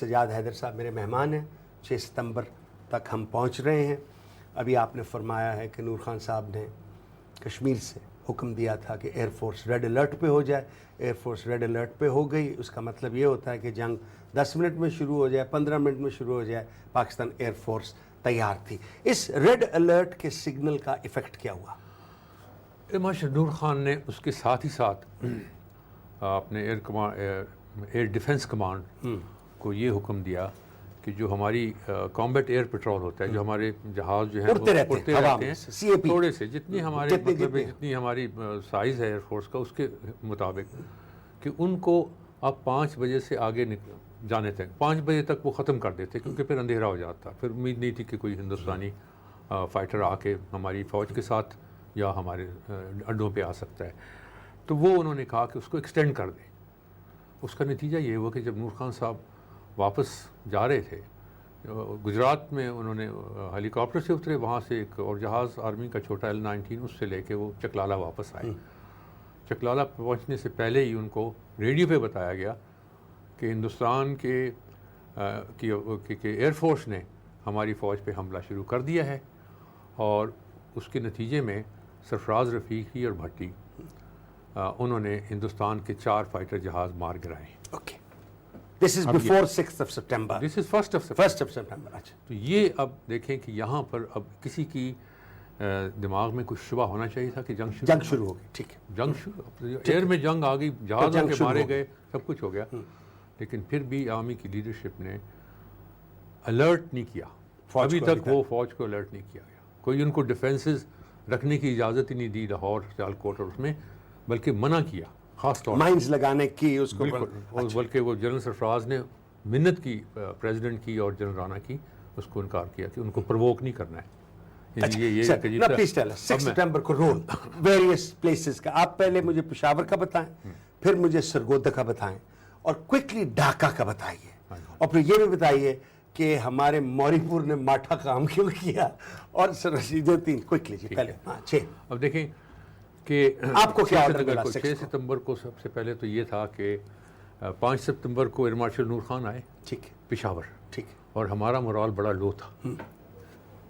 سجاد حیدر صاحب میرے مہمان ہیں. 6 ستمبر تک ہم پہنچ رہے ہیں. ابھی آپ نے فرمایا ہے کہ نور خان صاحب نے کشمیر سے حکم دیا تھا کہ ایئر فورس ریڈ الرٹ پہ ہو جائے. ایئر فورس ریڈ الرٹ پہ ہو گئی. اس کا مطلب یہ ہوتا ہے کہ جنگ 10 منٹ میں شروع ہو جائے, 15 منٹ میں شروع ہو جائے. پاکستان ایئر فورس تیار تھی. اس ریڈ الرٹ کے سگنل کا ایفیکٹ کیا ہوا؟ ماشاء نور خان نے اس کے ساتھ ہی ساتھ اپنے ایئر ڈیفنس کمانڈ کو یہ حکم دیا کہ جو ہماری کامبیٹ ایئر پیٹرول ہوتا ہے, جو ہمارے جہاز جو ہیں اڑتے رہتے ہیں تھوڑے سے جتنی ہمارے مطلب جتنی ہماری سائز ہے ایئر فورس کا, اس کے مطابق کہ ان کو آپ 5 بجے سے آگے جانے تک 5 بجے تک وہ ختم کر دیتے, کیونکہ پھر اندھیرا ہو جاتا. پھر امید نہیں تھی کہ کوئی ہندوستانی فائٹر آ کے ہماری فوج کے ساتھ یا ہمارے اڈوں پہ آ سکتا ہے. تو وہ انہوں نے کہا کہ اس کو ایکسٹینڈ کر دیں. اس کا نتیجہ یہ ہوا کہ جب نور خان صاحب واپس جا رہے تھے گجرات میں, انہوں نے ہیلی کاپٹر سے اترے, وہاں سے ایک اور جہاز آرمی کا چھوٹا L-19 اس سے لے کے وہ چکلالہ واپس آئے. چکلالہ پہنچنے سے پہلے ہی ان کو ریڈیو پہ بتایا گیا کہ ہندوستان کے ایئر فورس نے ہماری فوج پہ حملہ شروع کر دیا ہے, اور اس کے نتیجے میں سرفراز رفیقی اور بھٹی انہوں نے ہندوستان کے 4 فائٹر جہاز مار گرائے. Okay, this is before 6 September. This is 1 September. اچھا, تو یہ اب دیکھیں کہ یہاں پر اب کسی کی دماغ میں کچھ شبہ ہونا چاہیے تھا کہ جنگ شروع ہو گئی. ٹھیک ہے, جنگ شروع, ایئر میں جنگ آ گئی, جہازوں کے مارے گئے, سب کچھ ہو گیا. لیکن پھر بھی آرمی کی لیڈرشپ نے الرٹ نہیں کیا. ابھی تک وہ فوج کو الرٹ نہیں کیا گیا. کوئی ان کو ڈیفینسز رکھنے کی اجازت ہی نہیں دی لاہور, سیالکوٹ اور اس میں, بلکہ منع کیا خاص طور مائنز لگانے کی اس کو. بلکہ وہ جنرل سرفراز نے منت کی پریزیڈنٹ کی اور جنرل رانا کی, اس کو انکار کیا کہ ان کو پرووک نہیں کرنا ہے. پلیز ٹیل اس 6 سپٹمبر کو رول ویریس پلیسز کا. آپ پہلے مجھے پشاور کا بتائیں, پھر مجھے سرگودا کا بتائیں, اور کوئکلی ڈھاکہ کا بتائیے, اور پھر یہ بھی بتائیے کہ ہمارے موری پور نے ماٹھا کام کیوں کیا, اور جو 3 کوئکلی جی پہلے 6. اب دیکھیں کہ آپ کو کیا آرڈر ملا 6 ستمبر کو سب سے پہلے تو یہ تھا کہ 5 ستمبر کو ایئر مارشل نور خان آئے پشاور, ٹھیک, اور ہمارا مورال بڑا لو تھا.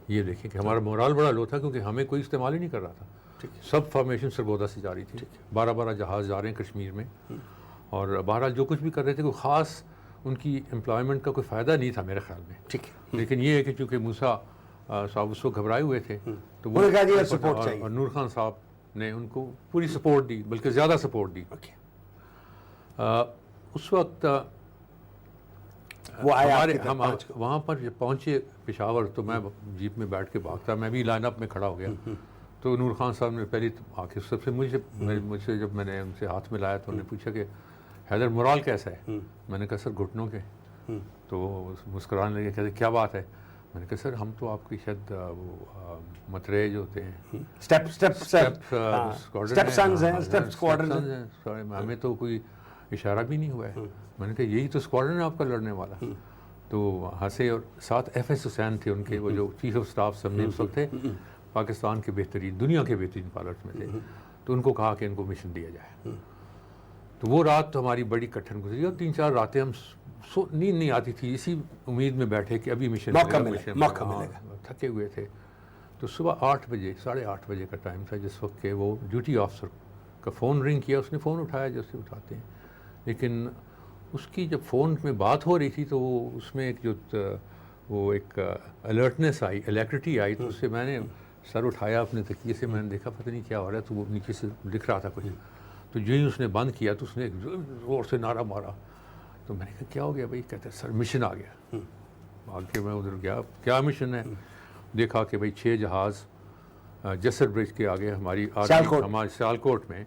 یہ دیکھیں کہ ہمارا مورال بڑا لو تھا کیونکہ ہمیں کوئی استعمال ہی نہیں کر رہا تھا. سب فارمیشن سرگودا سے جاری تھی. 12 جہاز جا رہے ہیں کشمیر میں, اور بہرحال جو کچھ بھی کر رہے تھے کوئی خاص ان کی امپلائمنٹ کا کوئی فائدہ نہیں تھا میرے خیال میں. ٹھیک, لیکن یہ ہے کہ چونکہ موسیٰ صاحب اس کو گھبرائے ہوئے تھے, تو وہ اور نور خان صاحب نے ان کو پوری سپورٹ دی, بلکہ زیادہ سپورٹ دی. اس وقت ہم وہاں پر جب پہنچے پشاور, تو میں جیپ میں بیٹھ کے بھاگتا, میں بھی لائن اپ میں کھڑا ہو گیا. تو نور خان صاحب نے پہلی آ کے سب سے مجھ سے جب میں نے ان سے ہاتھ ملایا تو انہوں نے پوچھا کہ حیدر مورال کیسا ہے. میں نے کہا سر گھٹنوں کے. تو مسکرانے لگے, کہتے کیا بات ہے. میں نے کہا سر ہم تو آپ کی شاید وہ مترے جو ہوتے ہیں ہمیں تو کوئی اشارہ بھی نہیں ہوا ہے. میں نے کہا یہی تو اسکواڈرن ہے آپ کا لڑنے والا. تو ہنسے, اور ساتھ FS حسین تھے ان کے, وہ جو چیف آف اسٹاف سمجھے اس وقت تھے, پاکستان کے بہترین, دنیا کے بہترین پائلٹس میں تھے. تو ان کو کہا کہ ان کو مشن دیا جائے. تو وہ رات تو ہماری بڑی کٹھن گزری, اور 3-4 راتیں ہم نیند نہیں آتی تھی, اسی امید میں بیٹھے کہ ابھی مشن موقع ملے گا. تھکے ہوئے تھے. تو صبح 8 بجے 8:30 بجے کا ٹائم تھا, جس وقت کہ وہ ڈیوٹی آفیسر کا فون رنگ کیا. اس نے فون اٹھایا جیسے اٹھاتے ہیں, لیکن اس کی جب فون میں بات ہو رہی تھی تو وہ اس میں ایک الرٹنس آئی, الیکٹریٹی آئی. تو اس سے میں نے سر اٹھایا اپنے تکیے سے, میں نے دیکھا پتہ نہیں کیا ہو رہا ہے. تو وہ نیچے سے لکھ رہا تھا کچھ. تو جو ہی اس نے بند کیا تو اس نے زور سے نعرہ مارا. تو میں نے کہا کیا ہو گیا بھائی. کہتے سر مشن آ گیا. آ کے میں ادھر گیا, کیا مشن ہے. دیکھا کہ بھائی 6 جہاز جسر برج کے آگے ہماری سیالکوٹ میں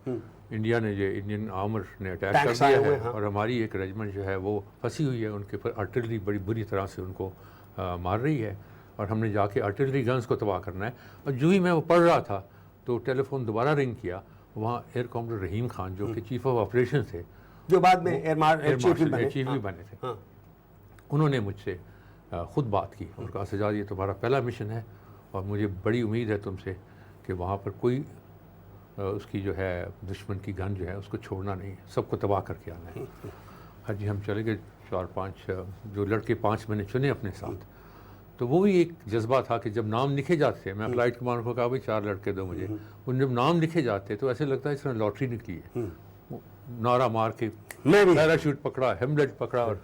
انڈیا نے انڈین آرمر نے اٹیک کر دیا ہے, اور ہماری ایک ریجمنٹ جو ہے وہ پھنسی ہوئی ہے. ان کے پر آرٹلری بڑی بری طرح سے ان کو مار رہی ہے, اور ہم نے جا کے آرٹلری گنز کو تباہ کرنا ہے. اور جو ہی میں وہ پڑھ رہا تھا تو ٹیلی فون دوبارہ رنگ کیا. وہاں ایئر کامڈر رحیم خان جو کہ چیف آف آپریشن تھے, جو بعد میں ایئر چیف بھی بنے تھے, انہوں نے مجھ سے خود بات کی اور کہا سجاد یہ تمہارا پہلا مشن ہے, اور مجھے بڑی امید ہے تم سے کہ وہاں پر کوئی اس کی جو ہے دشمن کی گن جو ہے اس کو چھوڑنا نہیں ہے, سب کو تباہ کر کے آنا ہے. ہاں جی، ہم چلے گئے 4-5 جو لڑکے 5 میں نے چنے اپنے ساتھ. تو وہ بھی ایک جذبہ تھا کہ جب نام لکھے جاتے تھے، میں فلائٹ کمانڈر کو کہا بھائی 4 لڑکے دو مجھے. ان جب نام لکھے جاتے تو ایسے لگتا ہے اس طرح لاٹری نکلی ہے. نعرہ مار کے پیراشوٹ پکڑا، ہیملٹ پکڑا اور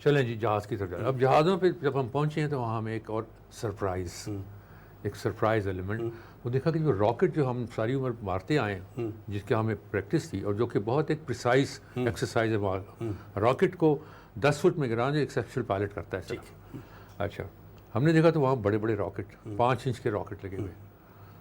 چلیں جی جہاز کی طرف جائیں. اب جہازوں پہ جب ہم پہنچے ہیں تو وہاں ہمیں ایک اور سرپرائز ایلیمنٹ وہ دیکھا کہ جو راکٹ جو ہم ساری عمر مارتے آئے ہیں، جس کے ہمیں پریکٹس تھی اور جو کہ بہت ایک پریسائز ایکسرسائز ہے، راکٹ کو 10 فٹ میں گرانا جو ایکسیپشنل پائلٹ کرتا ہے. اچھا، ہم نے دیکھا تو وہاں بڑے بڑے راکٹ 5 انچ کے راکٹ لگے ہوئے.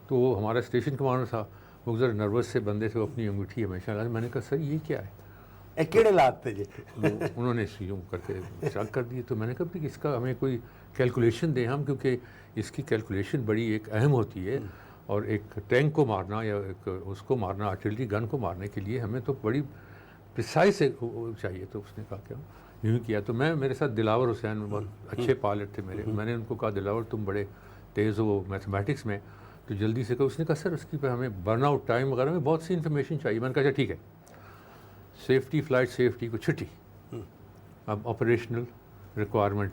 تو وہ ہمارا اسٹیشن کمانڈر تھا، وہ ذرا نروس سے بندے تھے، وہ اپنی انگوٹھی ہمیشہ لگا. میں نے کہا سر یہ کیا ہے؟ کیڑے لاتے جی. انہوں نے یوں کر کے چیک کر دیے. تو میں نے کہا کہ اس کا ہمیں کوئی کیلکولیشن دیں ہم، کیونکہ اس کی کیلکولیشن بڑی ایک اہم ہوتی ہے، اور ایک ٹینک کو مارنا یا ایک اس کو مارنا، آرٹلری گن کو مارنے کے لیے ہمیں تو بڑی پریسائز چاہیے. تو اس نے کہا کہ یوں کیا. تو میرے ساتھ دلاور حسین بہت اچھے پائلٹ تھے میرے. میں نے ان کو کہا دلاور تم بڑے تیز ہو میتھمیٹکس میں، تو جلدی سے کہا. اس نے کہا سر اس کی پہ ہمیں برن آؤٹ ٹائم وغیرہ میں بہت سی انفارمیشن چاہیے. میں نے کہا اچھا ٹھیک ہے، سیفٹی فلائٹ سیفٹی کو چھٹی. اب آپریشنل ریکوائرمنٹ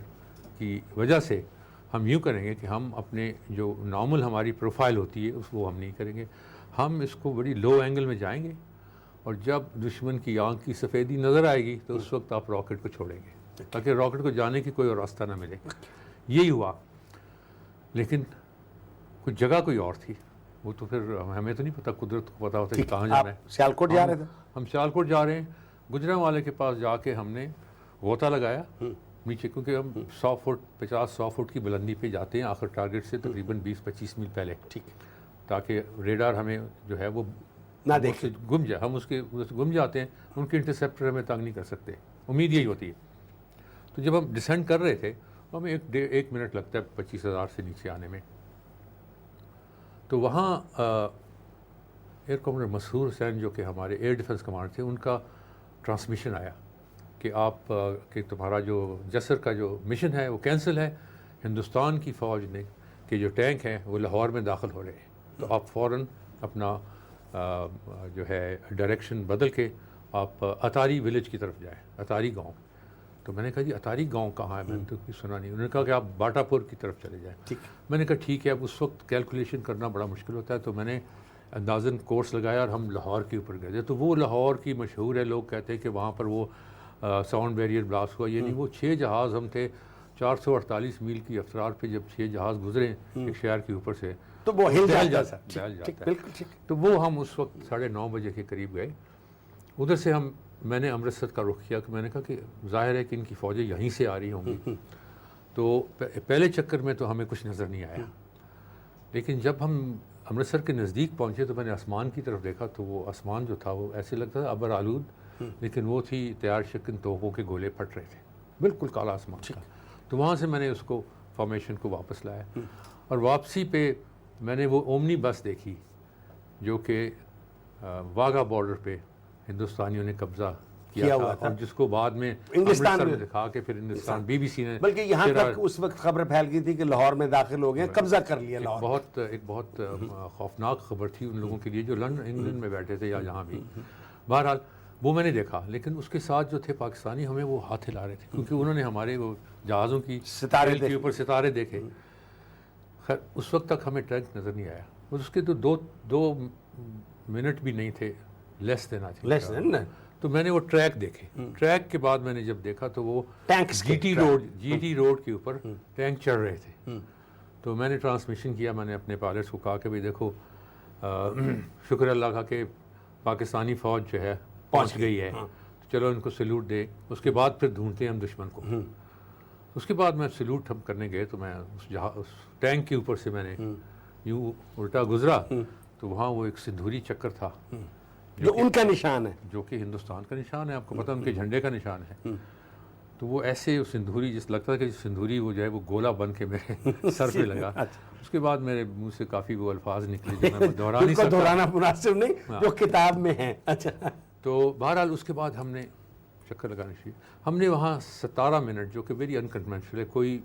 کی وجہ سے ہم یوں کریں گے کہ ہم اپنے جو نارمل ہماری پروفائل ہوتی ہے اس وہ ہم نہیں کریں گے. ہم اس کو بڑی لو اینگل میں جائیں گے، اور جب دشمن کی آنکھ کی سفیدی نظر آئے گی تو اس وقت آپ راکٹ کو چھوڑیں گے، تاکہ راکٹ کو جانے کی کوئی اور راستہ نہ ملے. یہی ہوا. لیکن کچھ جگہ کوئی اور تھی، وہ تو پھر ہمیں تو نہیں پتہ، قدرت کو پتہ ہوتا ہے کہ کہاں جانا ہے. سیالکوٹ جا رہے تھے ہم سیالکوٹ جا رہے ہیں. گجرانوالے کے پاس جا کے ہم نے غوطہ لگایا نیچے، کیونکہ ہم 50-100 فٹ کی بلندی پہ جاتے ہیں آخر ٹارگیٹ سے تقریباً 20-25 میل پہلے، ٹھیک، تاکہ ریڈار ہمیں جو ہے وہ نہ دیکھے، گم جائے. ہم اس کے گم جاتے ہیں، ان کے انٹرسیپٹر ہمیں تنگ نہیں کر سکتے، امید یہی ہوتی ہے. تو جب ہم ڈسینڈ کر رہے تھے ہمیں 1 منٹ لگتا ہے 25,000 سے نیچے آنے میں. تو وہاں ایئر کمانڈر مسحور حسین جو کہ ہمارے ایئر ڈیفنس کمانڈر تھے، ان کا ٹرانسمیشن آیا کہ آپ کہ تمہارا جو جسر کا جو مشن ہے وہ کینسل ہے. ہندوستان کی فوج نے کہ جو ٹینک ہیں وہ لاہور میں داخل ہو رہے ہیں، تو آپ فوراً اپنا جو ہے ڈائریکشن بدل کے آپ اتاری ولیج کی طرف جائیں، اتاری گاؤں. تو میں نے کہا جی اتاری گاؤں کہاں ہے؟ میں نے تو کچھ سنا نہیں. انہوں نے کہا کہ آپ باٹا پور کی طرف چلے جائیں. میں نے کہا ٹھیک ہے. اب اس وقت کیلکولیشن کرنا بڑا مشکل ہوتا ہے، تو میں نے اندازاً کورس لگایا اور ہم لاہور کے اوپر گئے. تو وہ لاہور کی مشہور ہے، لوگ کہتے ہیں کہ وہاں پر وہ ساؤنڈ بیریئر بلاسٹ ہوا. یہ نہیں، وہ 6 جہاز ہم تھے 448 میل کی رفتار پہ. جب 6 جہاز گزرے ایک شہر کے اوپر سے تو وہ ہل جاتا ہے. تو وہ ہم اس وقت 9:30 بجے کے قریب گئے. ادھر سے میں نے امرتسر کا رخ کیا، کہ میں نے کہا کہ ظاہر ہے کہ ان کی فوجیں یہیں سے آ رہی ہوں گی. تو پہلے چکر میں تو ہمیں کچھ نظر نہیں آیا، لیکن جب ہم امرتسر کے نزدیک پہنچے تو میں نے آسمان کی طرف دیکھا. تو وہ آسمان جو تھا وہ ایسے لگتا تھا ابر آلود، لیکن وہ تھی تیار شکن توپوں کے گولے پھٹ رہے تھے، بالکل کالا آسمان تھا. تو وہاں سے میں نے اس کو فارمیشن کو واپس لایا، اور واپسی پہ میں نے وہ اومنی بس دیکھی جو کہ واگا بارڈر پہ ہندوستانیوں نے قبضہ کیا تھا، اور جس کو بعد میں ہندوستان میں دکھا کے پھر ہندوستان BBC نے، بلکہ یہاں تک اس وقت خبر پھیل گئی تھی کہ لاہور میں داخل ہو گئے، قبضہ کر لیا لاہور. ایک بہت خوفناک خبر تھی ان لوگوں کے لیے جو لندن انگلینڈ میں بیٹھے تھے یا جہاں بھی. بہرحال وہ میں نے دیکھا، لیکن اس کے ساتھ جو تھے پاکستانی ہمیں وہ ہاتھ ہلا رہے تھے، کیونکہ انہوں نے ہمارے وہ جہازوں کی ستارے کے اوپر ستارے دیکھے. خیر اس وقت تک ہمیں ٹینک نظر نہیں آیا. اس کے تو دو منٹ بھی نہیں تھے، لیس دینا تھا. تو میں نے وہ ٹریک دیکھے. ٹریک کے بعد میں نے جب دیکھا تو وہ جی ٹی روڈ کے اوپر ٹینک چڑھ رہے تھے. تو میں نے ٹرانسمیشن کیا، میں نے اپنے پائلٹس کو کہا کہ بھائی دیکھو شکر اللہ کا کہ پاکستانی فوج جو ہے پہنچ گئی ہے، چلو ان کو سیلوٹ دے. اس کے بعد پھر ڈھونڈتے ہیں ہم دشمن کو. اس کے بعد میں سیلوٹ ہم کرنے گئے تو میں اس ٹینک کے اوپر سے میں نے یوں الٹا گزرا تو وہاں وہ ایک سندھوری چکر تھا جو ان کا نشان ہے، جو کہ ہندوستان کا نشان ہے. آپ کو پتہ ان کے جھنڈے کا نشان ہے. تو وہ ایسے سندھوری جس لگتا ہے کہ سندھوری وہ جو ہے وہ گولا بن کے میرے سر پہ لگا. اس کے بعد میرے منہ سے کافی وہ الفاظ نکلے جو میں دہرا نہیں سکتا، دہرانا مناسب نہیں، جو کتاب میں ہیں. اچھا. تو بہرحال اس کے بعد ہم نے چکر لگانا شروع. ہم نے وہاں 17 منٹ جو کہ ویری انکنونشنل ہے، کوئی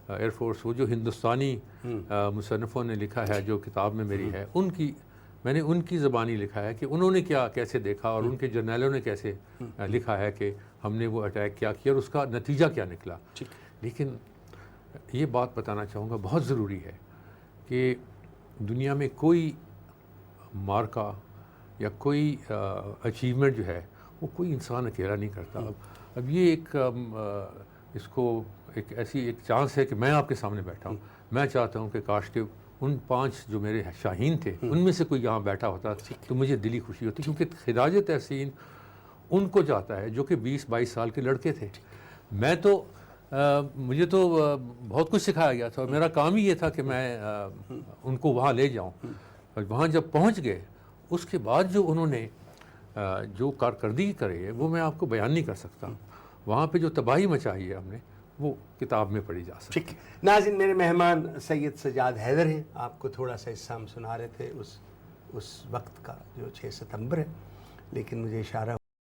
ایئر فورس وہ جو ہندوستانی مصنفوں نے لکھا ہے جو کتاب میں میری ہے ان کی میں نے ان کی زبانی لکھا ہے کہ انہوں نے کیسے دیکھا اور ان کے جرنیلوں نے کیسے لکھا ہے کہ ہم نے وہ اٹیک کیا اور اس کا نتیجہ کیا نکلا. لیکن یہ بات بتانا چاہوں گا بہت ضروری ہے کہ دنیا میں کوئی مارکا یا کوئی اچیومنٹ جو ہے وہ کوئی انسان اکیلا نہیں کرتا. اب یہ ایک اس کو ایک چانس ہے کہ میں آپ کے سامنے بیٹھا ہوں. میں چاہتا ہوں کہ کاش کہ ان 5 جو میرے شاہین تھے ان میں سے کوئی یہاں بیٹھا ہوتا تو مجھے دلی خوشی ہوتی, کیونکہ خراج تحسین ان کو جاتا ہے جو کہ 20-22 سال کے لڑکے تھے. میں تو مجھے تو بہت کچھ سکھایا گیا تھا اور میرا کام ہی یہ تھا کہ میں ان کو وہاں لے جاؤں. اور وہاں جب پہنچ گئے اس کے بعد جو انہوں نے جو کارکردگی کرے وہ میں آپ کو بیان نہیں کر سکتا. وہاں پہ جو تباہی مچائی ہے ہم نے وہ کتاب میں پڑھی جا سکتی. ٹھیک. ناظرین, میرے مہمان سید سجاد حیدر ہیں. آپ کو تھوڑا سا حصہ ہم سنا رہے تھے اس وقت کا جو 6 ستمبر ہے, لیکن مجھے اشارہ